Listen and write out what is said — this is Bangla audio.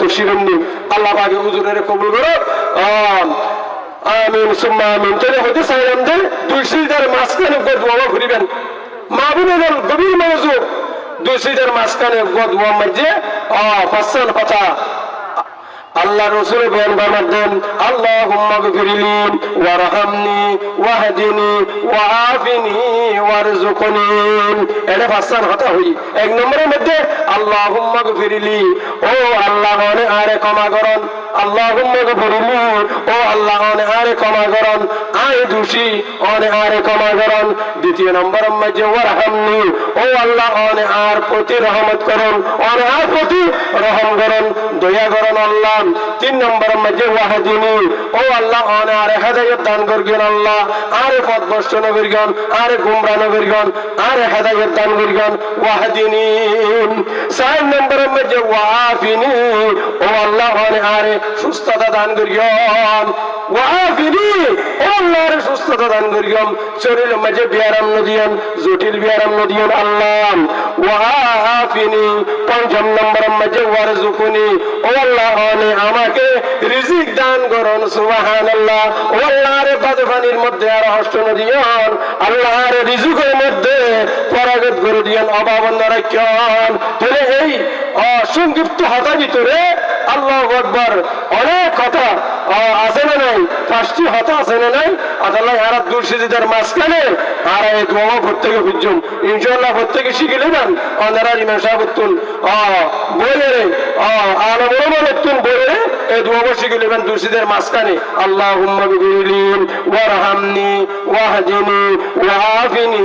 তফসিরুন্নি আল্লাহ পাকে হুজুরের কবুল করো আমিন সুম্মা আমিন। তাহলে হতে চাইলাম যে দুই সিজদার মাঝখানে দোয়া ঘুরিবেন মা বোনেদের গভীর মনোযোগ। দুই সিজদার মাঝখানে দোয়া মাঝে পাঁচজন কথা আল্লাহ রসুল বয়ান বানাতেন আল্লাহুম্মা গফিরলি ওয়ারহামনি ওয়াহদিনি ওয়াআফিনি ওয়ারযুকনি। এটা পাঁচজন কথা হই। এক নম্বরের মধ্যে আল্লাহুম্মা গফিরলি, ও আল্লাহ অনে আরে ক্ষমা করুন। আল্লাহুম্মা গফিরলি, ও আল্লাহ অনে আরে ক্ষমা করুন, আয় দোষী অনে আরে ক্ষমা করুন। দ্বিতীয় নম্বরের মধ্যে ওয়ারহামনি, ও আল্লাহ অনে আর প্রতি রহমত করুন, অনে আর প্রতি রহম করুন, দয়া করুন আল্লাহ। তিন নম্বর মধ্যে ওয়াহদিনি, ও আল্লাহ অনে আরে হেদায়েত দান করবেন আল্লাহ, আরে পথ ভ্রষ্ট নগরগণ, আরে গুমরা নগরগণ, আরে হেদায়েত দান করবেন ওয়াহদিনি। চার নম্বরের মধ্যে ওয়াআফিনি, ও আল্লাহ অনে আরে সুস্থতা দান করবেন ওয়াআফিনি, ও আল্লাহ আরে সুস্থতা দান করবেন। শরীরের মাঝে বিয়ারাম নদিয়ান, জটিল বিয়ারাম নদিয়ান আল্লাহ ওয়াআফিনি। পঞ্চম নম্বরের মাঝে ওয়ারযুকনি, ও আল্লাহ অনে আমাকে রিজিক দান করুন সুবহানাল্লাহ। ও আল্লাহর বাদবানির মধ্যে আর হস্ত নদিয়ান, আল্লাহর রিজিকের মধ্যে পরাগত করে দিয়ান, অভাব না রাখেন। তাহলে এই সংক্ষিপ্ত হাতার ভিতরে আল্লাহু আকবার অনেক কথা আছে না নাই? পাঁচটি হতা আছে না নাই? আল্লাহ আর দুই সিজদার মাঝখানে আর এই দোয়া প্রত্যেকে বুঝুন ইনশাআল্লাহ প্রত্যেকে শিখে নেবেন। ওনারা ইমাম সাহেব তুন বইরে আলামুল মালতুন বইরে এই দোয়া শিখে নেবেন দুই সিজদার মাঝখানে। আল্লাহুম্মা গফিরলি ওয়ারহামনি ওয়াহদিনি ওয়াআফিনি।